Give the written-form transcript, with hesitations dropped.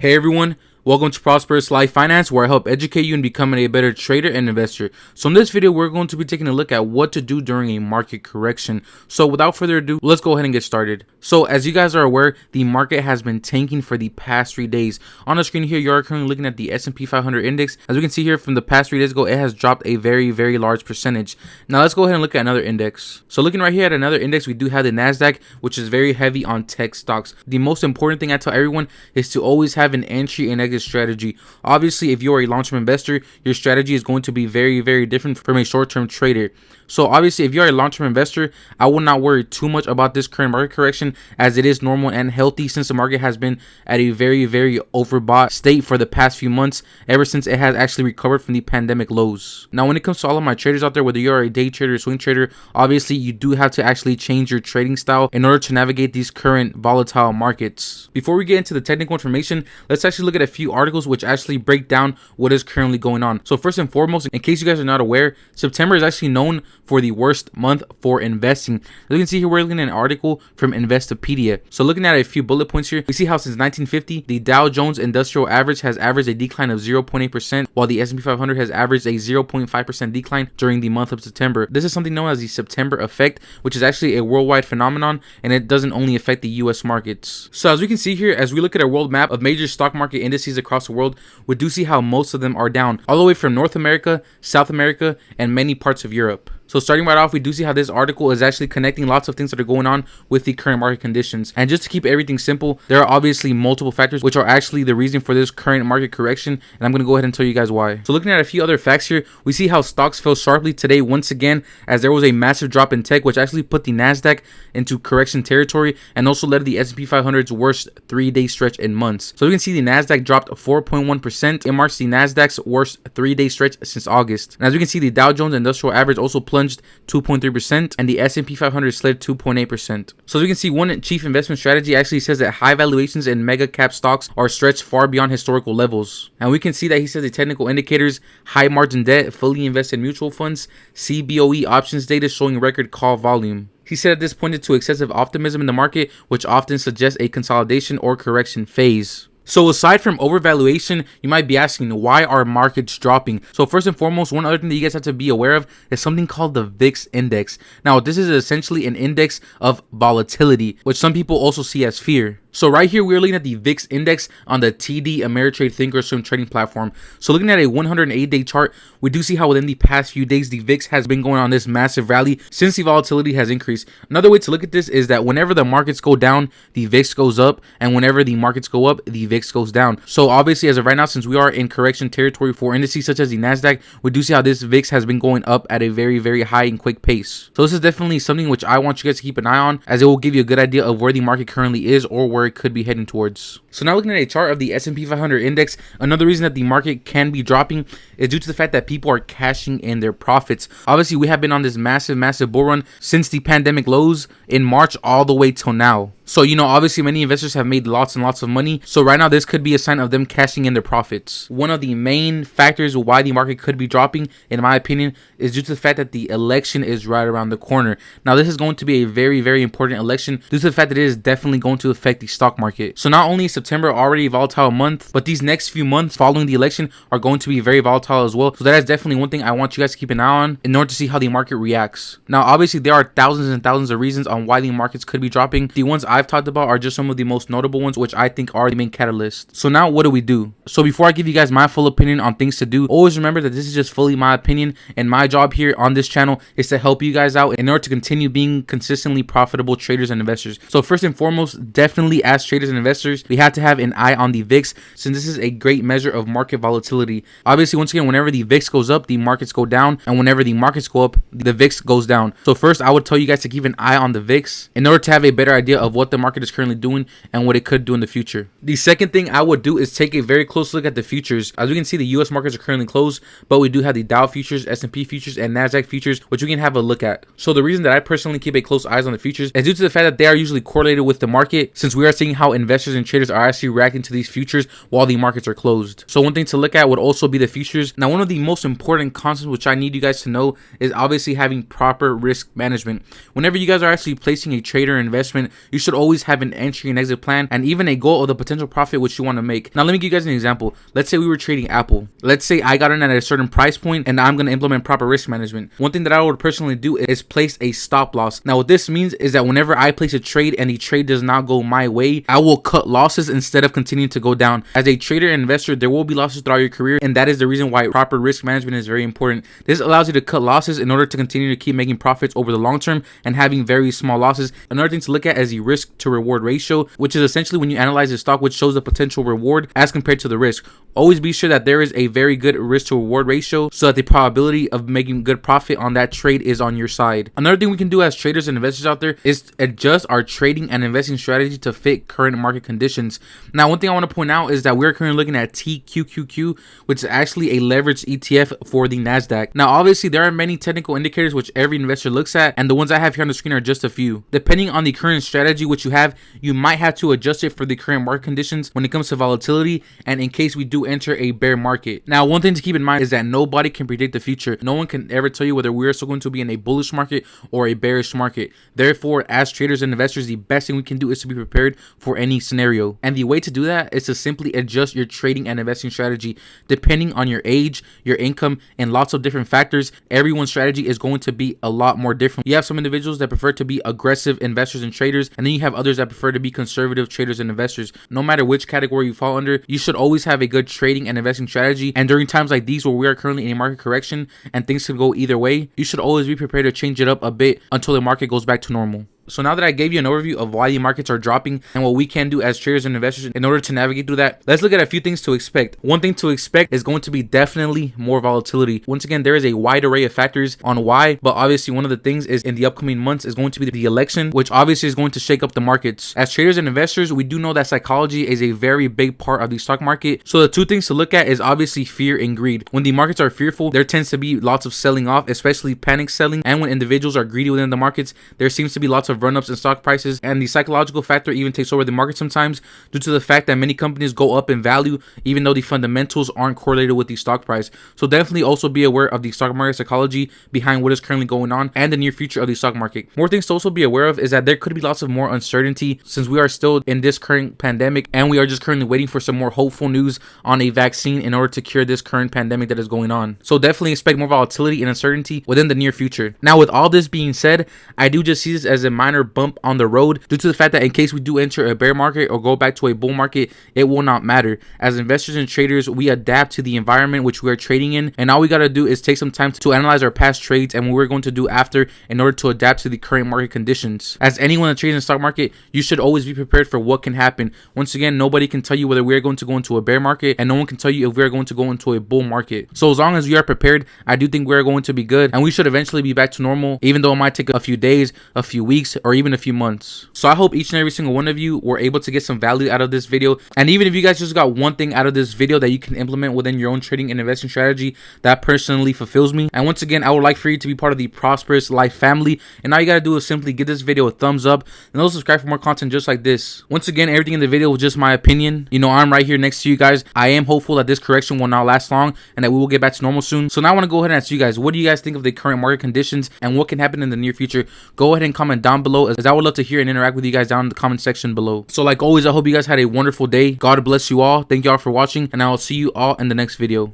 Hey everyone, welcome to Prosperous Life Finance, where I help educate you in becoming a better trader and investor. So in this video, we're going to be taking a look at what to do during a market correction. So without further ado, let's go ahead and get started. So as you guys are aware, the market has been tanking for the past 3 days. On the screen here, you are currently looking at the S&P 500 index. As we can see here, from the past 3 days ago, it has dropped a very large percentage. Now let's go ahead and look at another index. So looking right here at another index, we do have the NASDAQ, which is very heavy on tech stocks. The most important thing I tell everyone is to always have an entry and exit strategy. Obviously, if you are a long-term investor, your strategy is going to be very different from a short-term trader. So obviously, if you are a long-term investor, I will not worry too much about this current market correction, as it is normal and healthy since the market has been at a very overbought state for the past few months, ever since it has actually recovered from the pandemic lows. Now, when it comes to all of my traders out there, whether you are a day trader or swing trader, obviously you do have to actually change your trading style in order to navigate these current volatile markets. Before we get into the technical information, let's actually look at a few articles which actually break down what is currently going on. So first and foremost, in case you guys are not aware, September is actually known for the worst month for investing. As you can see here, we're looking at an article from Investopedia. So looking at a few bullet points here, we see how since 1950, the Dow Jones Industrial Average has averaged a decline of 0.8%, while the S&P 500 has averaged a 0.5% decline during the month of September. This is something known as the September effect, which is actually a worldwide phenomenon, and it doesn't only affect the US markets. So as we can see here, as we look at a world map of major stock market indices across the world, we do see how most of them are down, all the way from North America, South America, and many parts of Europe. So starting right off, we do see how this article is actually connecting lots of things that are going on with the current market conditions. And just to keep everything simple, there are obviously multiple factors which are actually the reason for this current market correction, and I'm going to go ahead and tell you guys why. So looking at a few other facts here, we see how stocks fell sharply today once again, as there was a massive drop in tech, which actually put the NASDAQ into correction territory and also led to the S&P 500's worst 3-day stretch in months. So you can see the NASDAQ dropped 4.1%. It marks the NASDAQ's worst 3-day stretch since August. And as we can see, the Dow Jones Industrial Average also plunged 2.3%, and the S&P 500 slid 2.8%. So as we can see, one chief investment strategy actually says that high valuations in mega cap stocks are stretched far beyond historical levels. And we can see that he says the technical indicators, high margin debt, fully invested mutual funds, CBOE options data showing record call volume. He said that this pointed to excessive optimism in the market, which often suggests a consolidation or correction phase. So aside from overvaluation, you might be asking, why are markets dropping? So first and foremost, one other thing that you guys have to be aware of is something called the VIX index. Now, this is essentially an index of volatility, which some people also see as fear. So right here, we're looking at the VIX index on the TD Ameritrade Thinkorswim trading platform. So looking at a 108-day chart, we do see how within the past few days, the VIX has been going on this massive rally since the volatility has increased. Another way to look at this is that whenever the markets go down, the VIX goes up, and whenever the markets go up, the VIX goes down. So obviously, as of right now, since we are in correction territory for indices such as the NASDAQ, we do see how this VIX has been going up at a very high and quick pace. So this is definitely something which I want you guys to keep an eye on, as it will give you a good idea of where the market currently is or where it could be heading towards. So now looking at a chart of the S&P 500 index, another reason that the market can be dropping is due to the fact that people are cashing in their profits. Obviously, we have been on this massive bull run since the pandemic lows in March all the way till now. So, obviously many investors have made lots and lots of money. So right now, this could be a sign of them cashing in their profits. One of the main factors why the market could be dropping, in my opinion, is due to the fact that the election is right around the corner. Now, this is going to be a very important election due to the fact that it is definitely going to affect the stock market. So not only is September already a volatile month, but these next few months following the election are going to be very volatile as well. So that is definitely one thing I want you guys to keep an eye on in order to see how the market reacts. Now, obviously, there are thousands and thousands of reasons on why the markets could be dropping. The ones I've talked about are just some of the most notable ones, which I think are the main catalyst. So now what do we do? So before I give you guys my full opinion on things to do, always remember that this is just fully my opinion, and my job here on this channel is to help you guys out in order to continue being consistently profitable traders and investors. So first and foremost, definitely as traders and investors, we have to have an eye on the VIX, since this is a great measure of market volatility. Obviously, once again, whenever the VIX goes up, the markets go down, and whenever the markets go up, the VIX goes down. So first, I would tell you guys to keep an eye on the VIX in order to have a better idea of what the market is currently doing and what it could do in the future. The second thing I would do is take a very close look at the futures. As we can see, the US markets are currently closed, but we do have the Dow futures, S&P futures, and NASDAQ futures, which we can have a look at. So the reason that I personally keep a close eyes on the futures is due to the fact that they are usually correlated with the market, since we are seeing how investors and traders are actually reacting to these futures while the markets are closed. So one thing to look at would also be the futures. Now, one of the most important concepts which I need you guys to know is obviously having proper risk management. Whenever you guys are actually placing a trade or investment, you should should always have an entry and exit plan and even a goal of the potential profit which you want to make. Now let me give you guys an example. Let's say we were trading Apple. Let's say I got in at a certain price point and I'm going to implement proper risk management. One thing that I would personally do is place a stop loss. Now what this means is that whenever I place a trade and the trade does not go my way, I will cut losses instead of continuing to go down. As a trader and investor, there will be losses throughout your career, and that is the reason why proper risk management is very important. This allows you to cut losses in order to continue to keep making profits over the long term and having very small losses. Another thing to look at is the risk to reward ratio, which is essentially when you analyze a stock, which shows the potential reward as compared to the risk. Always be sure that there is a very good risk to reward ratio so that the probability of making good profit on that trade is on your side. Another thing we can do as traders and investors out there is adjust our trading and investing strategy to fit current market conditions. Now, one thing I want to point out is that we're currently looking at TQQQ, which is actually a leveraged ETF for the NASDAQ. Now, obviously, there are many technical indicators which every investor looks at, and the ones I have here on the screen are just a few. Depending on the current strategy which you have, you might have to adjust it for the current market conditions when it comes to volatility and in case we do enter a bear market. Now, one thing to keep in mind is that nobody can predict the future. No one can ever tell you whether we're still going to be in a bullish market or a bearish market. Therefore, as traders and investors, the best thing we can do is to be prepared for any scenario. And the way to do that is to simply adjust your trading and investing strategy depending on your age, your income, and lots of different factors. Everyone's strategy is going to be a lot more different. You have some individuals that prefer to be aggressive investors and traders, and then you have others that prefer to be conservative traders and investors. No matter which category you fall under, you should always have a good trading and investing strategy. And during times like these where we are currently in a market correction and things could go either way, you should always be prepared to change it up a bit until the market goes back to normal. So now that I gave you an overview of why the markets are dropping and what we can do as traders and investors in order to navigate through that, let's look at a few things to expect. One thing to expect is going to be definitely more volatility. Once again, there is a wide array of factors on why, but obviously one of the things is in the upcoming months is going to be the election, which obviously is going to shake up the markets. As traders and investors, we do know that psychology is a very big part of the stock market. So the two things to look at is obviously fear and greed. When the markets are fearful, there tends to be lots of selling off, especially panic selling. And when individuals are greedy within the markets, there seems to be lots of run-ups in stock prices, and the psychological factor even takes over the market sometimes due to the fact that many companies go up in value even though the fundamentals aren't correlated with the stock price. So definitely also be aware of the stock market psychology behind what is currently going on and the near future of the stock market. More things to also be aware of is that there could be lots of more uncertainty since we are still in this current pandemic and we are just currently waiting for some more hopeful news on a vaccine in order to cure this current pandemic that is going on. So definitely expect more volatility and uncertainty within the near future. Now, with all this being said, I do just see this as a minor bump on the road due to the fact that in case we do enter a bear market or go back to a bull market, it will not matter. As investors and traders, we adapt to the environment which we are trading in, and all we got to do is take some time to analyze our past trades and what we're going to do after in order to adapt to the current market conditions. As anyone that trades in the stock market, you should always be prepared for what can happen. Once again, nobody can tell you whether we are going to go into a bear market, and no one can tell you if we are going to go into a bull market. So as long as we are prepared, I do think we are going to be good, and we should eventually be back to normal, even though it might take a few days, a few weeks, or even a few months. So I hope each and every single one of you were able to get some value out of this video. And even if you guys just got one thing out of this video that you can implement within your own trading and investing strategy, that personally fulfills me. And once again, I would like for you to be part of the Prosperous Life family. And all you got to do is simply give this video a thumbs up and also subscribe for more content just like this. Once again, everything in the video was just my opinion. You know, I'm right here next to you guys. I am hopeful that this correction will not last long and that we will get back to normal soon. So now I want to go ahead and ask you guys, what do you guys think of the current market conditions and what can happen in the near future? Go ahead and comment down below, as I would love to hear and interact with you guys down in the comment section below. So like always, I hope you guys had a wonderful day. God bless you all. Thank you all for watching, and I will see you all in the next video.